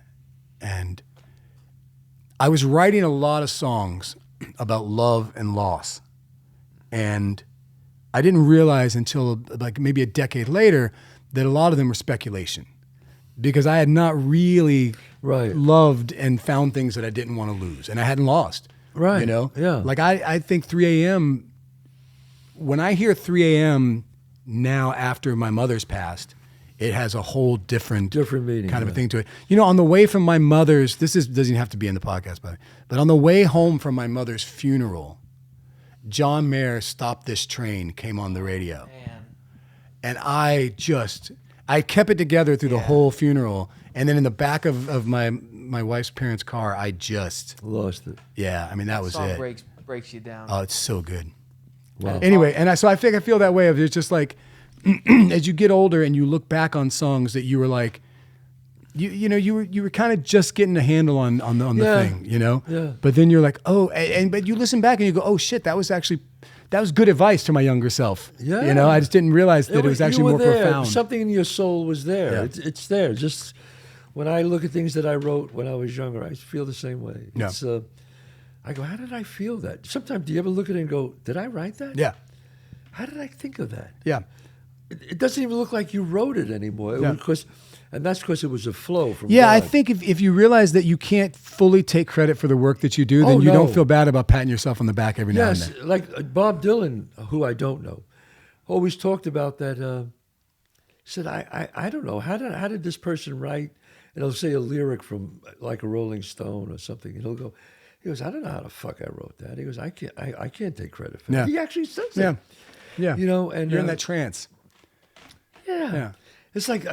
And I was writing a lot of songs about love and loss. And I didn't realize until like maybe a decade later that a lot of them were speculation, because I had not really loved and found things that I didn't want to lose, and I hadn't lost. Right. Yeah. Like I think 3 a.m. When I hear 3 a.m. now after my mother's passed, it has a whole different meaning, kind of a thing to it. On the way from my mother's, doesn't have to be in the podcast, but on the way home from my mother's funeral, John Mayer, Stop This Train, came on the radio. Man. And I kept it together through the whole funeral. And then in the back of my wife's parents' car, I just lost it. Yeah, I mean, that was Song it. breaks you down. Oh, it's so good. Wow. Anyway, so I think I feel that way of it's just like, as you get older and you look back on songs that you were like, you were kind of just getting a handle on the thing, Yeah. But then you're like, oh, but you listen back and you go, oh shit, that was good advice to my younger self. Yeah. I just didn't realize that it was actually more profound. Something in your soul was there. Yeah. It's there. Just when I look at things that I wrote when I was younger, I feel the same way. Yeah. It's, I go, how did I feel that? Sometimes do you ever look at it and go, did I write that? Yeah. How did I think of that? Yeah. It doesn't even look like you wrote it anymore. Yeah. And that's because it was a flow from Yeah, God. I think if you realize that you can't fully take credit for the work that you do, then you don't feel bad about patting yourself on the back every now and Yes, then. like Bob Dylan, who I don't know, always talked about that. Said, I don't know, how did this person write? And he'll say a lyric from like a Rolling Stone or something, and he goes, I don't know how the fuck I wrote that. He goes, I can't take credit for Yeah. that. He actually says Yeah. that. Yeah. And You're in that trance. Yeah. Yeah. It's like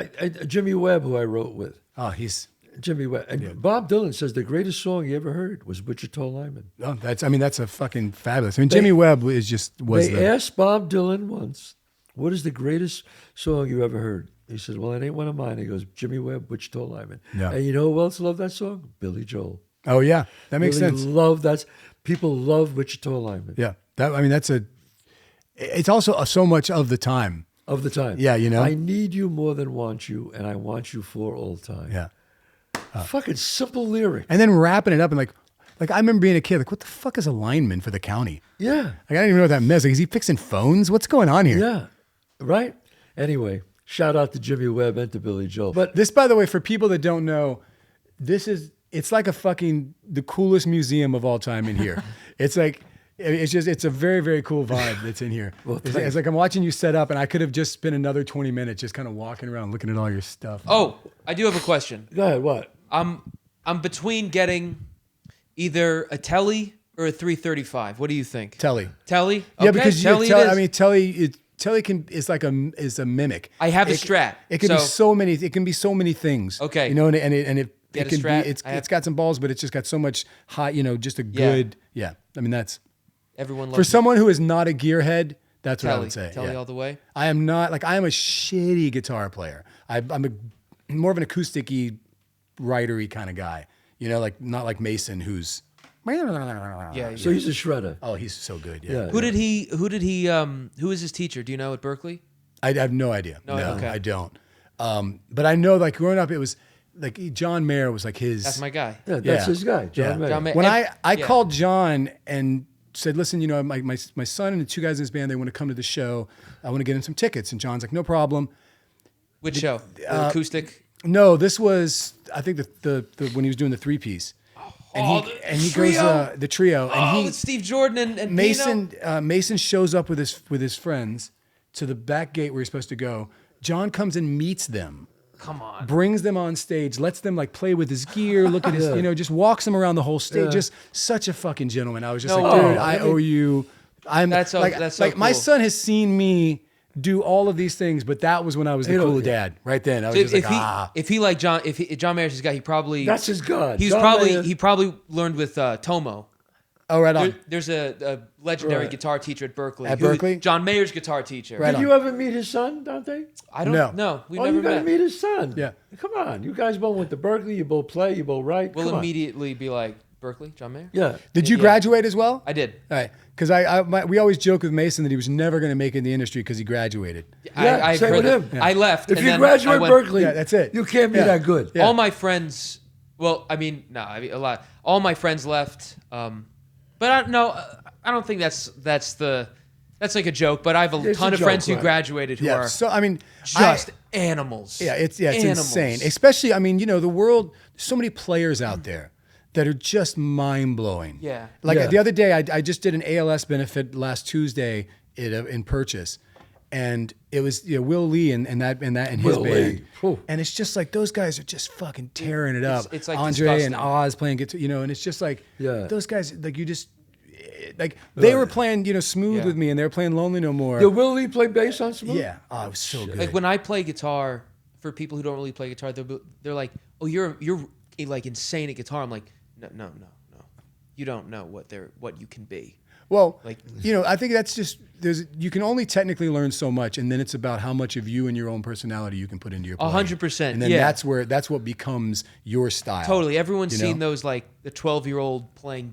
Jimmy Webb, who I wrote with. Oh, he's... Jimmy Webb. And Bob Dylan says the greatest song he ever heard was Wichita Lineman. Oh, that's a fucking fabulous. I mean, Jimmy Webb They asked Bob Dylan once, what is the greatest song you ever heard? He said, well, it ain't one of mine. He goes, Jimmy Webb, Wichita Lineman. Yeah. And you know who else loved that song? Billy Joel. Oh, yeah. That makes sense. People love Wichita Lineman. Yeah. It's also so much of the time. Of the time. Yeah, I need you more than want you, and I want you for all time. Yeah. Fucking simple lyric. And then wrapping it up and like I remember being a kid, like, what the fuck is a lineman for the county? Yeah. Like, I didn't even know what that meant. Like, is he fixing phones? What's going on here? Yeah. Right? Anyway, shout out to Jimmy Webb and to Billy Joel. But this, by the way, for people that don't know, it's like the coolest museum of all time in here. It's like, it's a very, very cool vibe that's in here. Well, it's like I'm watching you set up, and I could have just spent another 20 minutes just kind of walking around looking at all your stuff. Oh, I do have a question. Go ahead, what? I'm between getting either a Telly or a 335. What do you think? Telly. Telly? Okay, Yeah, because Telly it is. Telly is a mimic. I have the Strat. It can be so many. It can be so many things. Okay. And it Get a can Strat. be. It's got some balls, but it's just got so much high. Just a good. Yeah. I mean, that's Everyone loves for someone who is not a gearhead. That's what I Telly. would say. Telly yeah. all the way. I am not I am a shitty guitar player. I'm more of an acoustic-y, writery kind of guy. You know, like not like Mason, who's Yeah. So he's a shredder. oh, he's so good. Yeah. Who did he who was his teacher? Do you know at Berkeley? I have no idea. No, okay. I don't. But I know, like growing up, it was like John Mayer was like his. That's my guy. Yeah, that's Yeah. his guy, John Mayer. John Mayer. When And- I yeah. called John and said, listen, you know, my son and the two guys in his band, they want to come to the show. I want to get him some tickets. And John's like, no problem. Which show? The acoustic. No, this was I think the when he was doing the 3-piece. And he trio? goes the trio. And With Steve Jordan and Mason Dino? Mason shows up with his friends to the back gate where he's supposed to go. John comes and meets them. Come on. Brings them on stage, lets them like play with his gear, look at his, you know, just walks them around the whole stage. Yeah. Just such a fucking gentleman. I was just No like, way. dude, I owe you. That's so my cool. son has seen me do all of these things, but that was when I was the You know, cool yeah. dad right then. I was So just like, if he like John, if John Mayer's his guy, he probably That's his god. He's John probably Mayer. he probably learned with Tomo. oh, right on. There's a legendary Right. guitar teacher at Berkeley. At who- Berkeley? John Mayer's guitar teacher. Right Did on. you ever meet his son, Dante? I don't No. know. We Oh, never you got to met. meet his son. Yeah. Come on. You guys both went to Berkeley. You both play. You both write. We'll Come on. immediately be like Berkeley, John Mayer. Yeah. Did you Yeah. graduate as well? I did. All right, because we always joke with Mason that he was never going to make it in the industry because he graduated. Yeah, I same heard with that. him. I left. If and you then graduate I went- Berkeley, Yeah, that's it. You can't be Yeah. that good. Yeah. all my friends. Well, I mean, no, I mean a lot. All my friends left. But I don't think that's like a joke. But I have a It's ton a of friends joke, who right. graduated who Yeah. are So I mean, just animals. yeah, it's Animals. insane. Especially, I mean, you know, the world. There's so many players out there that are just mind blowing. Yeah. Like Yeah. the other day, I just did an ALS benefit last Tuesday in Purchase, and it was Will Lee and his Will band. Lee. Whew. And it's just like those guys are just fucking tearing it up. It's like Andre disgusting. and Oz playing guitar, you know, and it's just like Yeah. those guys like you just like they were playing Smooth Yeah. with me, and they were playing Lonely No More. Did Will Lee play bass on Smooth? Yeah, oh, it was so good. Like when I play guitar, for people who don't really play guitar, they're like, "Oh, you're like insane at guitar." I'm like, no. You don't know what you can be. Well, Like- I think that's just you can only technically learn so much, and then it's about how much of you and your own personality you can put into your playing. 100%, and then yeah. that's what becomes your style. Totally. Everyone's You know? seen those like the 12-year-old playing,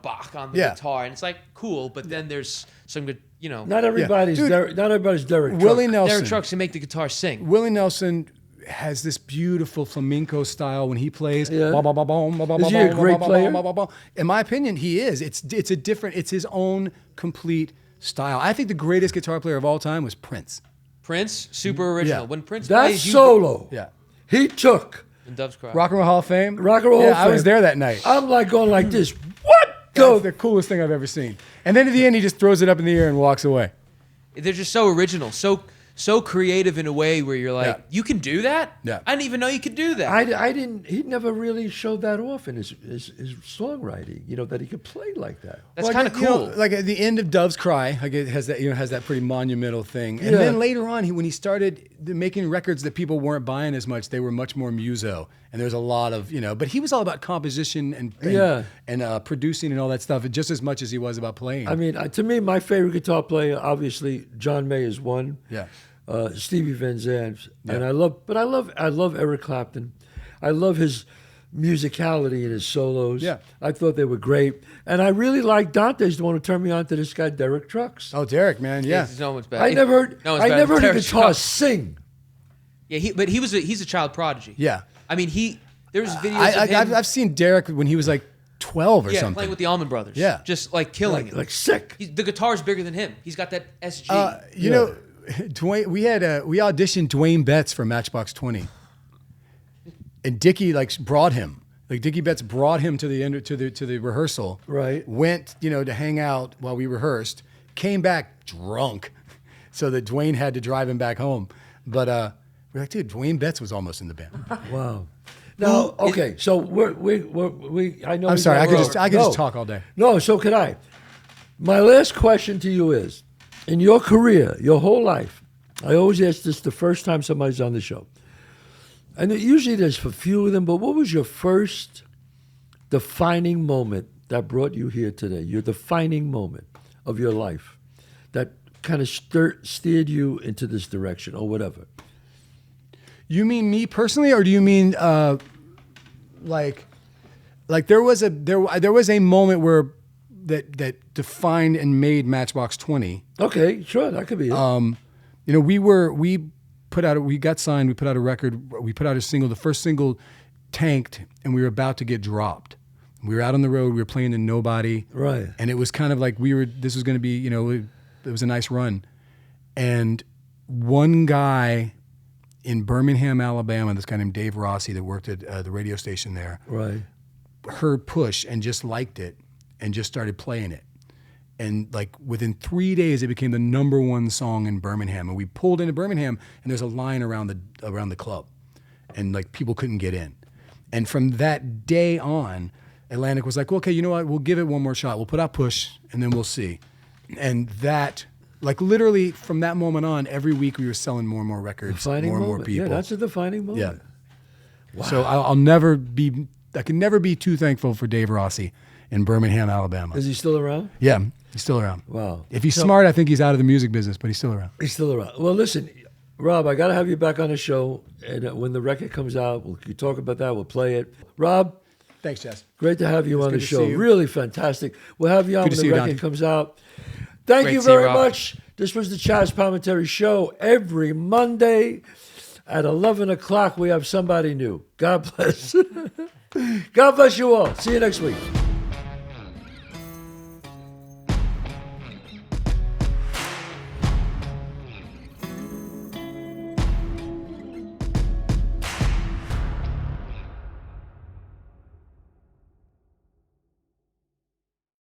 Bach on the Yeah. guitar, and it's like cool. But then there's some good, Not everybody's Dude, not everybody's Derek Willie Truck. Nelson. Derek trucks to make the guitar sing. Willie Nelson has this beautiful flamenco style when he plays. Yeah. Ba, ba, ba, bom, ba, ba, Is ba, he a bom, great ba, ba, player? ba, ba, ba. In my opinion, he is. It's his own complete style. I think the greatest guitar player of all time was Prince. Prince, super original. Yeah. When Prince That plays, solo. Yeah. He took and Doves Cry. Rock and Roll Hall of Fame. Rock and Roll Hall Yeah, of I was Fame. there that night. I'm like going like this. What? That's Go. the coolest thing I've ever seen. And then at the end, he just throws it up in the air and walks away. They're just so original, so creative in a way where you're like, Yeah. you can do that? Yeah. I didn't even know you could do that. I didn't. He never really showed that off in his songwriting. That he could play like that. That's kind of cool. Like at the end of Doves Cry, like it has that pretty monumental thing. And Yeah. then later on, when he started making records that people weren't buying as much, they were much more muso. And there's a lot of but he was all about composition and producing and all that stuff, just as much as he was about playing. I mean, to me, my favorite guitar player, obviously, John May is one. Yeah. Stevie Van Zandt, and Yeah. I love Eric Clapton. I love his musicality and his solos. Yeah. I thought they were great, and I really like Dante's the one who turned me on to this guy, Derek Trucks. Oh, Derek, man, yeah. No one's better. I never heard. No one's I better never than heard a Derek guitar Trucks. sing. Yeah, he's a child prodigy. Yeah. I mean, there's videos of him I've seen Derek when he was like 12 or something. playing with the Allman Brothers. Yeah. Just like killing it. Like sick. The guitar's bigger than him. He's got that SG. You know, Dwayne, we auditioned Dwayne Betts for Matchbox 20, and Dickie brought him. Like Dickie Betts brought him to the rehearsal. Right. Went to hang out while we rehearsed. Came back drunk, so that Dwayne had to drive him back home. But we're like, dude, Dwayne Betts was almost in the band. Wow. Now, okay, so we I know. I'm we sorry, I got- could No. just talk all day. No, so could I. My last question to you is, in your career, your whole life, I always ask this the first time somebody's on the show. And usually there's a few of them, but what was your first defining moment that brought you here today? Your defining moment of your life that kind of steered you into this direction or whatever? You mean me personally, or do you mean like there was a moment where that defined and made Matchbox 20. Okay, sure, that could be it. You know, we got signed, we put out a record, we put out a single. The first single tanked, and we were about to get dropped. We were out on the road, we were playing to nobody. Right. And it was kind of like this was going to be, you know, it was a nice run. And one guy in Birmingham, Alabama, this guy named Dave Rossi that worked at the radio station there, Right. heard Push and just liked it and just started playing it. And like within 3 days, it became the #1 song in Birmingham. And we pulled into Birmingham, and there's a line around the club, and like people couldn't get in. And from that day on, Atlantic was like, well, okay, you know what? We'll give it one more shot. We'll put out Push, and then we'll see. And that, like literally from that moment on, every week we were selling more and more records, Defining more and more moment. people. Yeah, that's a defining moment. Yeah. So I can never be too thankful for Dave Rossi in Birmingham, Alabama. Is he still around? Yeah, he's still around. Wow. If he's smart, I think he's out of the music business, but he's still around. He's still around. Well, listen, Rob, I got to have you back on the show. And when the record comes out, we'll talk about that. We'll play it. Rob, Thanks, Chazz. great to have you on the good to show. see you. Really fantastic. We'll have you on Good to when see the you, record Dante. comes out. Thank Great you to see you, very Rob. much. This was the Chazz Palminteri Show. Every Monday at 11 o'clock, we have somebody new. God bless. God bless you all. See you next week.